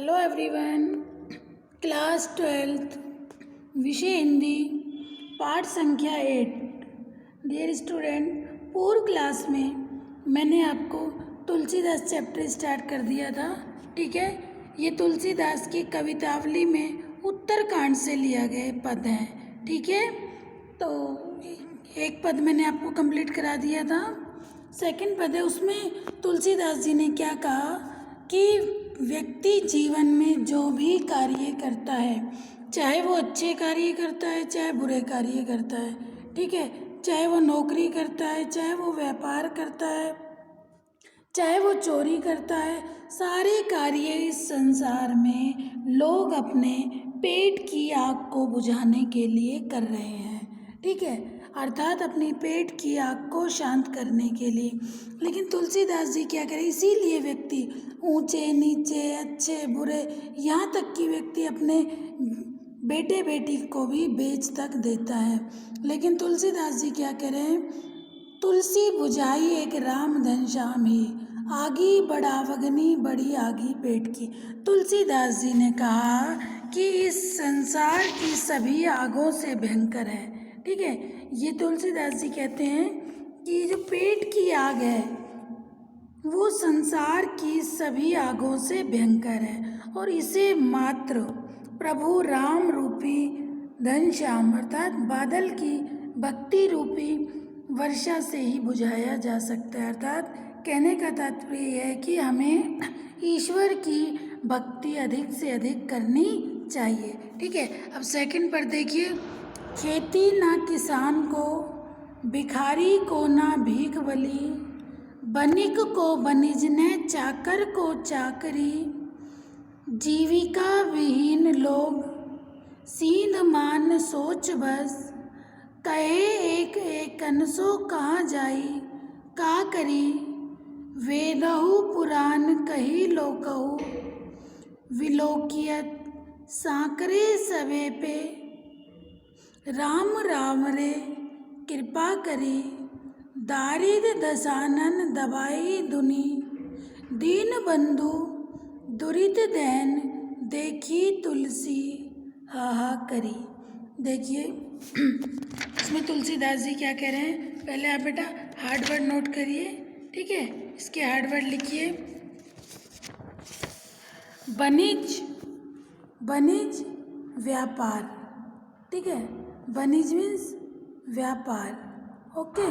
Hello everyone. Class 12th विषय हिंदी पाठ संख्या 8। डियर स्टूडेंट, पूर्व क्लास में मैंने आपको तुलसीदास चैप्टर स्टार्ट कर दिया था। ठीक है, ये तुलसीदास की कवितावली में उत्तरकांड से लिया गए पद हैं। ठीक है, तो एक पद मैंने आपको कंप्लीट करा दिया था। सेकंड पद है, उसमें तुलसीदास जी ने क्या कहा कि व्यक्ति जीवन में जो भी कार्य करता है, चाहे वो अच्छे कार्य करता है चाहे बुरे कार्य करता है, ठीक है, चाहे वो नौकरी करता है चाहे वो व्यापार करता है चाहे वो चोरी करता है, सारे कार्य इस संसार में लोग अपने पेट की आग को बुझाने के लिए कर रहे हैं। ठीक है, अर्थात अपनी पेट की आग को शांत करने के लिए। लेकिन तुलसीदास जी क्या करें, इसीलिए व्यक्ति ऊंचे नीचे अच्छे बुरे यहाँ तक कि व्यक्ति अपने बेटे बेटी को भी बेच तक देता है। लेकिन तुलसीदास जी क्या करें, तुलसी बुझाई एक राम घनश्याम ही, आगी बढ़ावगनी बड़ी आगी पेट की। तुलसीदास जी ने कहा कि इस संसार की सभी आगों से भयंकर है। ठीक है, ये तुलसीदास जी कहते हैं कि जो पेट की आग है वो संसार की सभी आगों से भयंकर है और इसे मात्र प्रभु राम रूपी घनश्याम अर्थात बादल की भक्ति रूपी वर्षा से ही बुझाया जा सकता है। अर्थात कहने का तात्पर्य यह है कि हमें ईश्वर की भक्ति अधिक से अधिक करनी चाहिए। ठीक है, अब सेकंड पर देखिए, खेती ना किसान को, भिखारी को ना भीख बली, बनिक को बनिज ने, चाकर को चाकरी, जीविका विहीन लोग सींध मान सोच बस, कहे एक एक अनसो कहाँ जाई का करी, वेदहु पुराण कही लोकहु, विलोकियत सांकरे सवे पे, राम राम रे कृपा करी, दारिद दसानन दबाई दुनी, दीन बंधु दुरित दैन, देखी तुलसी हाहा करी। देखिए इसमें तुलसीदास जी क्या कह रहे हैं, पहले आप बेटा हार्ड वर्ड नोट करिए। ठीक है, इसके हार्ड वर्ड लिखिए। बनिज, बनिज व्यापार। ठीक है, बनिज मीन्स व्यापार। ओके,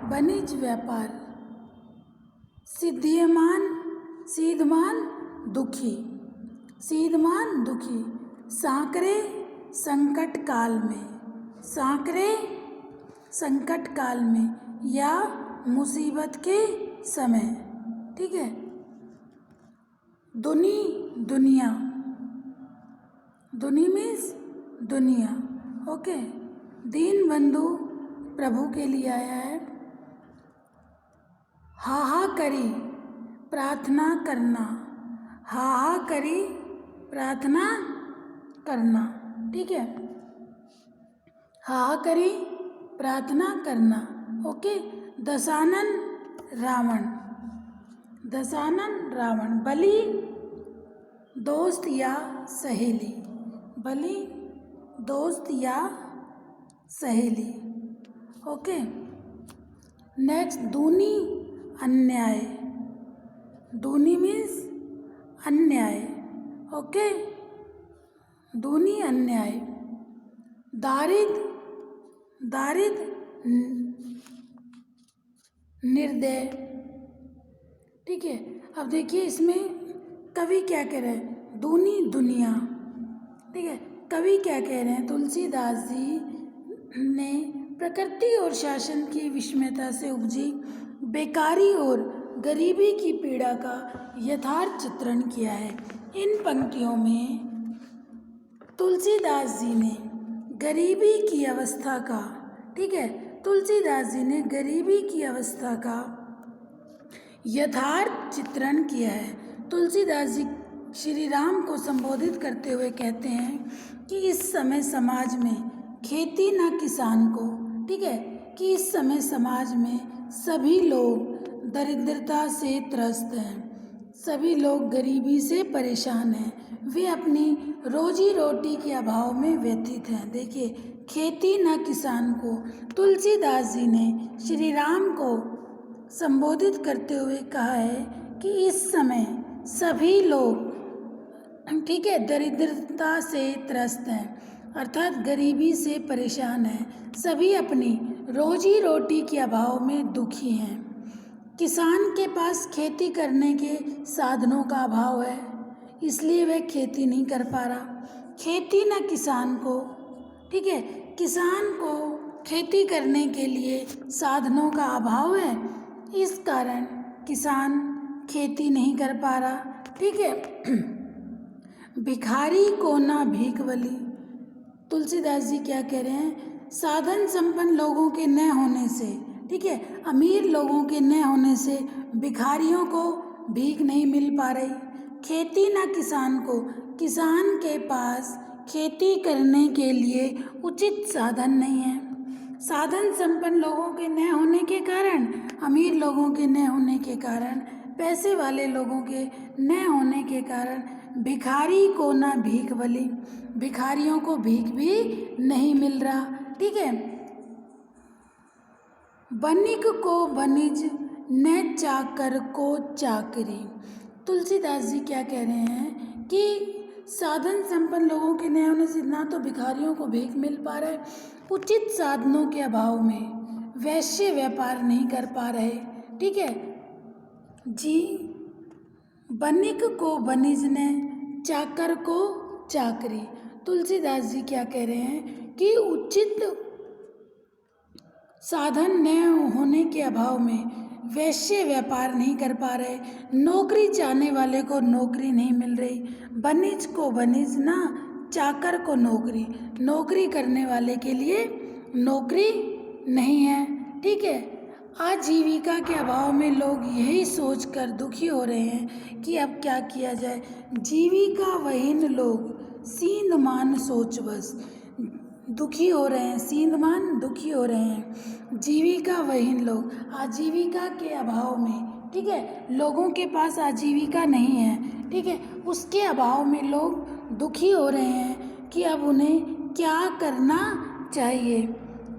बनिज व्यापार। सिद्धियमान, सीधमान दुखी, सीधमान दुखी, सांकरे संकट काल में, सांकरे संकट काल में या मुसीबत के समय। ठीक है, दुनी दुनिया, दुनी मीन्स दुनिया। ओके, दीन बंधु प्रभु के लिए आया है। हाहा करी प्रार्थना करना, हाहा करी प्रार्थना करना। ठीक है, हाहा करी प्रार्थना करना। ओके, दशानन रावण, दशानन रावण, बलि दोस्त या सहेली, बलि दोस्त या सहेली। ओके, नेक्स्ट दूनी अन्याय, दूनी मीन्स अन्याय। ओके, दूनी अन्याय। दारिद, दारिद निर्दय। ठीक है, अब देखिए इसमें कवि क्या कह रहे हैं, दूनी दुनिया। ठीक है, कवि क्या कह रहे हैं, तुलसीदास जी ने प्रकृति और शासन की विषमता से उपजी बेकारी और गरीबी की पीड़ा का यथार्थ चित्रण किया है। इन पंक्तियों में तुलसीदास जी ने गरीबी की अवस्था का, ठीक है, तुलसीदास जी ने गरीबी की अवस्था का यथार्थ चित्रण किया है। तुलसीदास जी श्री राम को संबोधित करते हुए कहते हैं कि इस समय समाज में खेती ना किसान को, ठीक है, कि इस समय समाज में सभी लोग दरिद्रता से त्रस्त हैं, सभी लोग गरीबी से परेशान हैं, वे अपनी रोजी रोटी के अभाव में व्यथित हैं। देखिए, खेती न किसान को तुलसीदास जी ने श्री राम को संबोधित करते हुए कहा है कि इस समय सभी लोग, ठीक है, दरिद्रता से त्रस्त हैं, अर्थात गरीबी से परेशान हैं, सभी अपनी रोजी रोटी के अभाव में दुखी हैं। किसान के पास खेती करने के साधनों का अभाव है, इसलिए वह खेती नहीं कर पा रहा। खेती न किसान को, ठीक है, किसान को खेती करने के लिए साधनों का अभाव है, इस कारण किसान खेती नहीं कर पा रहा। ठीक है। भिखारी को ना भीख बली, तुलसीदास जी क्या कह रहे हैं, साधन संपन्न लोगों के न होने से, ठीक है, अमीर लोगों के न होने से भिखारियों को भीख नहीं मिल पा रही। खेती ना किसान को, किसान के पास खेती करने के लिए उचित साधन नहीं है। साधन संपन्न लोगों के न होने के कारण, अमीर लोगों के न होने के कारण, पैसे वाले लोगों के न होने के कारण भिखारी को ना भीख बली, भिखारियों को भीख भी नहीं मिल रहा। ठीक है। बनिक को बनिज न चाकर को चाकरी, तुलसीदास जी क्या कह रहे हैं कि साधन संपन्न लोगों के न होने से ना तो भिखारियों को भीख मिल पा रहा है, उचित साधनों के अभाव में वैश्य व्यापार नहीं कर पा रहे। ठीक है जी। बनिक को बनिज ने, चाकर को चाकरी, तुलसीदास जी क्या कह रहे हैं कि उचित साधन न होने के अभाव में वैश्य व्यापार नहीं कर पा रहे, नौकरी चाहने वाले को नौकरी नहीं मिल रही। बनिज को बनिज ना, चाकर को नौकरी, नौकरी करने वाले के लिए नौकरी नहीं है। ठीक है। आजीविका के अभाव में लोग यही सोचकर दुखी हो रहे हैं कि अब क्या किया जाए। जीविका वहीन लोग सींधमान सोच बस, दुखी हो रहे हैं, सींधमान दुखी हो रहे हैं। जीविका वहीन लोग आजीविका के अभाव में, ठीक है, लोगों के पास आजीविका नहीं है, ठीक है, उसके अभाव में लोग दुखी हो रहे हैं कि अब उन्हें क्या करना चाहिए।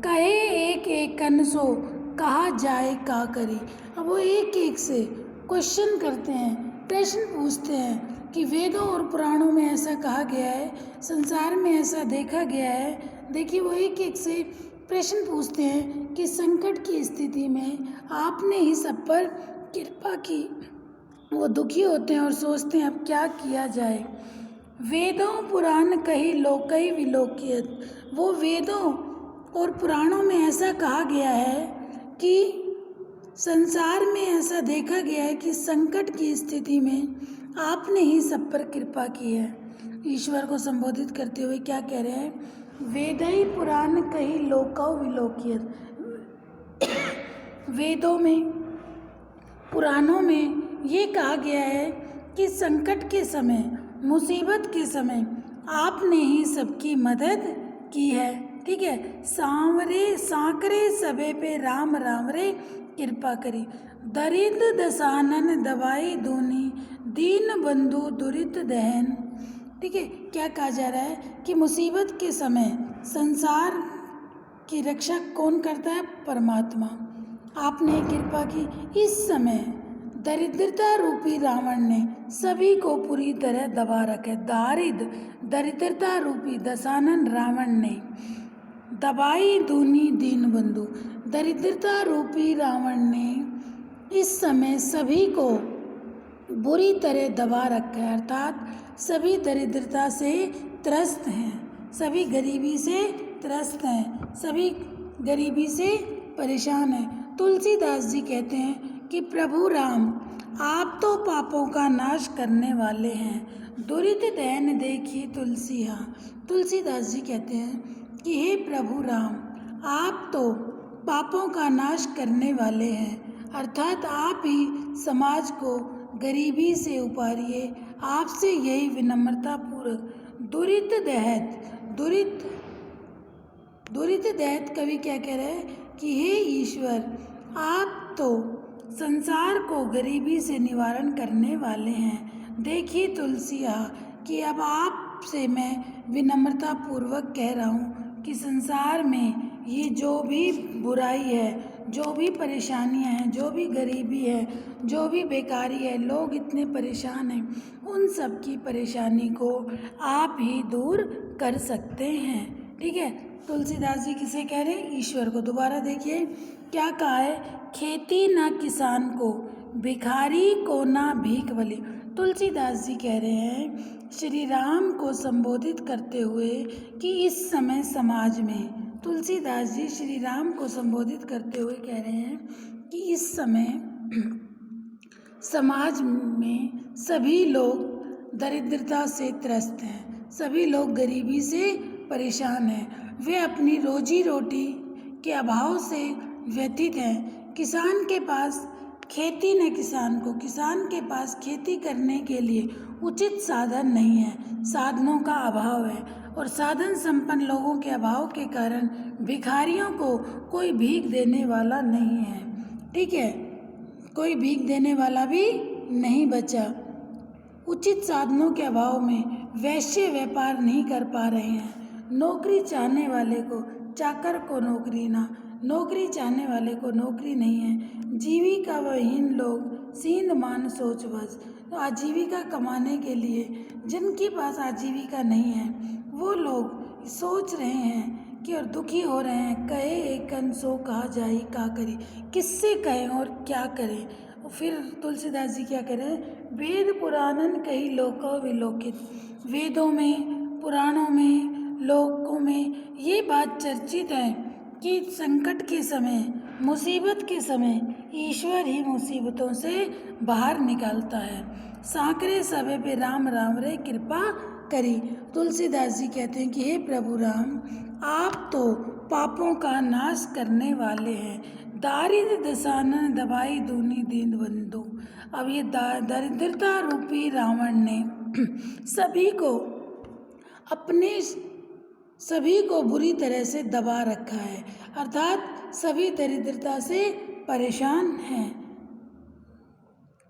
कहे एक एक कन सो, कहा जाए का करी। अब वो एक एक से क्वेश्चन करते हैं, प्रश्न पूछते हैं कि वेदों और पुराणों में ऐसा कहा गया है, संसार में ऐसा देखा गया है। देखिए, वो एक एक से प्रश्न पूछते हैं कि संकट की स्थिति में आपने ही सब पर कृपा की। वो दुखी होते हैं और सोचते हैं अब क्या किया जाए। वेदों पुराण कही लोकई विलोकियत, वो वेदों और पुराणों में ऐसा कहा गया है कि संसार में ऐसा देखा गया है कि संकट की स्थिति में आपने ही सब पर कृपा की है। ईश्वर को संबोधित करते हुए क्या कह रहे हैं, वेदई पुराण कही लोकौ विलोकियत। वेदों में, पुराणों में ये कहा गया है कि संकट के समय, मुसीबत के समय आपने ही सबकी मदद की है। ठीक है। सांवरे सांकरे सबे पे राम राम रे कृपा करी, दरिद्र दसानन दवाई दूनी, दीन बंधु दुरित दहन। ठीक है। क्या कहा जा रहा है कि मुसीबत के समय संसार की रक्षा कौन करता है, परमात्मा। आपने कृपा की। इस समय दरिद्रता रूपी रावण ने सभी को पूरी तरह दबा रखा है। दरिद्रता रूपी दशानन रावण ने दबाई दूनी दीन बंधु, दरिद्रता रूपी रावण ने इस समय सभी को बुरी तरह दबा रखा है, अर्थात सभी दरिद्रता से त्रस्त हैं, सभी गरीबी से त्रस्त हैं, सभी गरीबी से परेशान हैं। तुलसीदास जी कहते हैं कि प्रभु राम आप तो पापों का नाश करने वाले हैं, दुरित दहन देखी तुलसी। हाँ, तुलसीदास जी कहते हैं कि हे प्रभु राम, आप तो पापों का नाश करने वाले हैं, अर्थात आप ही समाज को गरीबी से उबारिए। आपसे यही विनम्रता पूर्वक दुरित दहत कवि क्या कह रहे हैं कि हे ईश्वर, आप तो संसार को गरीबी से निवारण करने वाले हैं। देखिए तुलसिया कि अब आपसे मैं विनम्रता पूर्वक कह रहा हूँ कि संसार में ये जो भी बुराई है, जो भी परेशानियां हैं, जो भी गरीबी है, जो भी बेकारी है, लोग इतने परेशान हैं, उन सब की परेशानी को आप ही दूर कर सकते हैं। ठीक है, तुलसीदास जी किसे कह रहे हैं? ईश्वर को। दोबारा देखिए क्या कहा है, खेती ना किसान को, भिखारी को ना भीख बली। तुलसीदास जी कह रहे हैं श्री राम को संबोधित करते हुए कि इस समय समाज में, तुलसीदास जी श्री राम को संबोधित करते हुए कह रहे हैं कि इस समय समाज में सभी लोग दरिद्रता से त्रस्त हैं, सभी लोग गरीबी से परेशान हैं, वे अपनी रोजी रोटी के अभाव से व्यथित हैं। किसान के पास खेती न किसान को, किसान के पास खेती करने के लिए उचित साधन नहीं है, साधनों का अभाव है, और साधन संपन्न लोगों के अभाव के कारण भिखारियों को कोई भीख देने वाला नहीं है। ठीक है, कोई भीख देने वाला भी नहीं बचा। उचित साधनों के अभाव में वैश्य व्यापार नहीं कर पा रहे हैं। नौकरी चाहने वाले को चाकर को नौकरी ना, नौकरी चाहने वाले को नौकरी नहीं है। जीविका वहीन लोग सींध मान सोच बस। तो आजीविका कमाने के लिए जिनके पास आजीविका नहीं है वो लोग सोच रहे हैं कि और दुखी हो रहे हैं, कहे एकन सो कहा जाई का करी, किससे कहें और क्या करें। फिर तुलसीदास जी क्या कह रहे हैं, वेद पुराणन कई लोको विलोकित। वेदों में, पुराणों में, लोकों में ये बात चर्चित है कि संकट के समय, मुसीबत के समय ईश्वर ही मुसीबतों से बाहर निकालता है। सांकरे सबे पे राम राम रे कृपा करी। तुलसीदास जी कहते हैं कि हे प्रभु राम, आप तो पापों का नाश करने वाले हैं। दारिद्र दशानन दबाई दूनी दीन बंधु। अब ये दरिद्रता रूपी रावण ने सभी को बुरी तरह से दबा रखा है, अर्थात सभी दरिद्रता से परेशान हैं।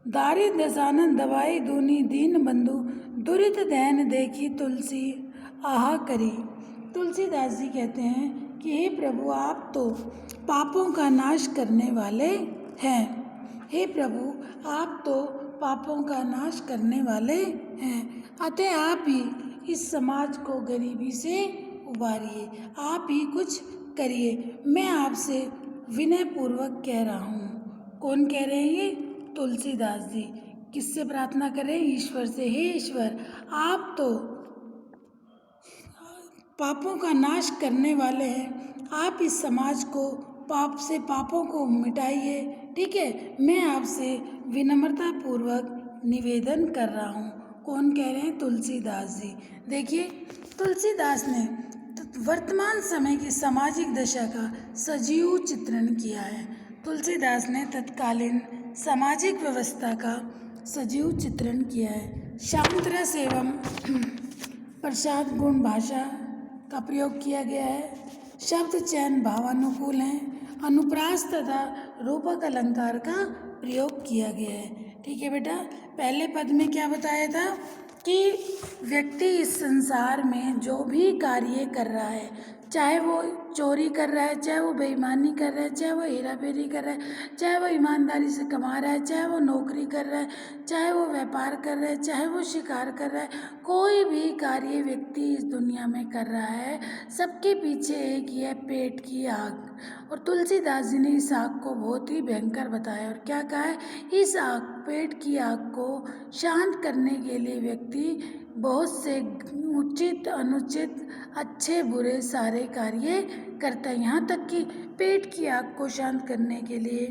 दारिद्र दशानन दबाई दूनी दीन बंधु, दुरित दैन देखी तुलसी आहा करी। तुलसीदास जी कहते हैं कि हे प्रभु, आप तो पापों का नाश करने वाले हैं। हे प्रभु, आप तो पापों का नाश करने वाले हैं, अतः आप ही इस समाज को गरीबी से उबारिए, आप ही कुछ करिए। मैं आपसे विनय पूर्वक कह रहा हूँ। कौन कह रहे हैं ये? तुलसीदास जी। किससे प्रार्थना कर रहे हैं? ईश्वर से। हे ईश्वर, आप तो पापों का नाश करने वाले हैं, आप इस समाज को पाप से, पापों को मिटाइए। ठीक है, मैं आपसे विनम्रता पूर्वक निवेदन कर रहा हूँ। कौन कह रहे हैं? तुलसीदास जी। देखिए तुलसीदास ने वर्तमान समय की सामाजिक दशा का सजीव चित्रण किया है। तुलसीदास ने तत्कालीन सामाजिक व्यवस्था का सजीव चित्रण किया है। शांत रस एवं प्रसाद गुण भाषा का प्रयोग किया गया है। शब्द चयन भावानुकूल हैं। अनुप्रास तथा रूपक अलंकार का प्रयोग किया गया है। ठीक है बेटा, पहले पद में क्या बताया था कि व्यक्ति इस संसार में जो भी कार्य कर रहा है, चाहे वो चोरी कर रहा है, चाहे वो बेईमानी कर रहा है, चाहे वो हेरा फेरी कर रहा है, चाहे वो ईमानदारी से कमा रहा है, चाहे वो नौकरी कर रहा है, चाहे वो व्यापार कर रहा है, चाहे वो शिकार कर रहा है, कोई भी कार्य व्यक्ति इस दुनिया में कर रहा है, सबके पीछे एक ही है, पेट की आग। और तुलसीदास जी ने इस आग को बहुत ही भयंकर बताया। और क्या कहा है? इस आग, पेट की आग को शांत करने के लिए व्यक्ति बहुत से उचित, अनुचित, अच्छे बुरे सारे कार्य करता है। यहाँ तक कि पेट की आग को शांत करने के लिए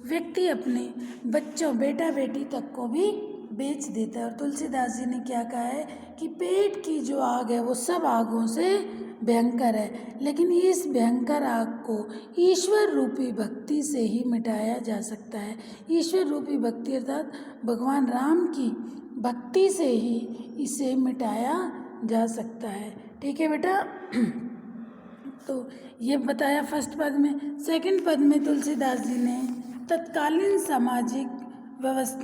व्यक्ति अपने बच्चों, बेटा बेटी तक को भी बेच देता है। और तुलसीदास जी ने क्या कहा है कि पेट की जो आग है वो सब आगों से भयंकर है, लेकिन इस भयंकर आग को ईश्वर रूपी भक्ति से ही मिटाया जा सकता है। ईश्वर रूपी भक्ति अर्थात भगवान राम की भक्ति से ही इसे मिटाया जा सकता है। ठीक है बेटा, तो ये बताया फर्स्ट पद में। सेकंड पद में तुलसीदास जी ने तत्कालीन सामाजिक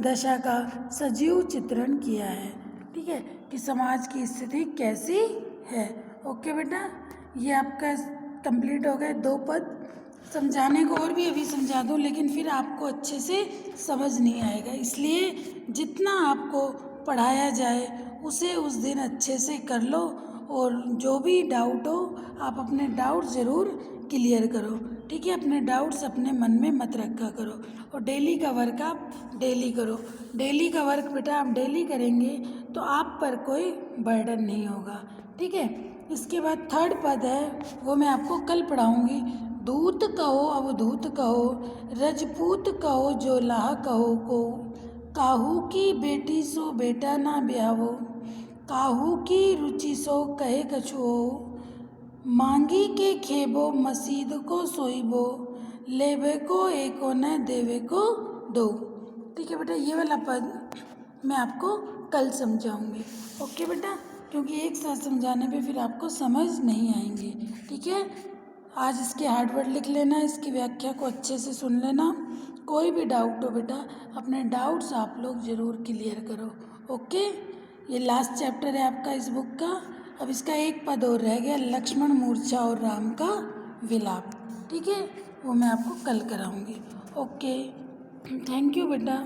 दशा का सजीव चित्रण किया है। ठीक है, कि समाज की स्थिति कैसी है। ओके बेटा, ये आपका कंप्लीट हो गए 2 पद। समझाने को और भी अभी समझा दूँ, लेकिन फिर आपको अच्छे से समझ नहीं आएगा, इसलिए जितना आपको पढ़ाया जाए उसे उस दिन अच्छे से कर लो, और जो भी डाउट हो आप अपने डाउट ज़रूर क्लियर करो। ठीक है, अपने डाउट्स अपने मन में मत रखा करो, और डेली का वर्क आप डेली करो। डेली का वर्क बेटा आप डेली करेंगे तो आप पर कोई बर्डन नहीं होगा। ठीक है, इसके बाद 3rd पद है, वो मैं आपको कल पढ़ाऊँगी। दूत कहो अवधूत कहो, रजपूत कहो जो लाह कहो को, काहू की बेटी सो बेटा ना ब्याहो, काहू की रुचि सो कहे कछु हो, मांगी के खेबो मसीद को सोइबो, लेबे को एको न देवे को दो। ठीक है बेटा, ये वाला पद मैं आपको कल समझाऊंगी। ओके बेटा, क्योंकि एक साथ समझाने पे फिर आपको समझ नहीं आएंगे। ठीक है, आज इसके हार्ड वर्ड लिख लेना, इसकी व्याख्या को अच्छे से सुन लेना। कोई भी डाउट हो बेटा, अपने डाउट्स आप लोग ज़रूर क्लियर करो। ओके, ये लास्ट चैप्टर है आपका इस बुक का। अब इसका एक पद और रह गया, लक्ष्मण मूर्छा और राम का विलाप। ठीक है, वो मैं आपको कल कराऊंगी। ओके, थैंक यू बेटा।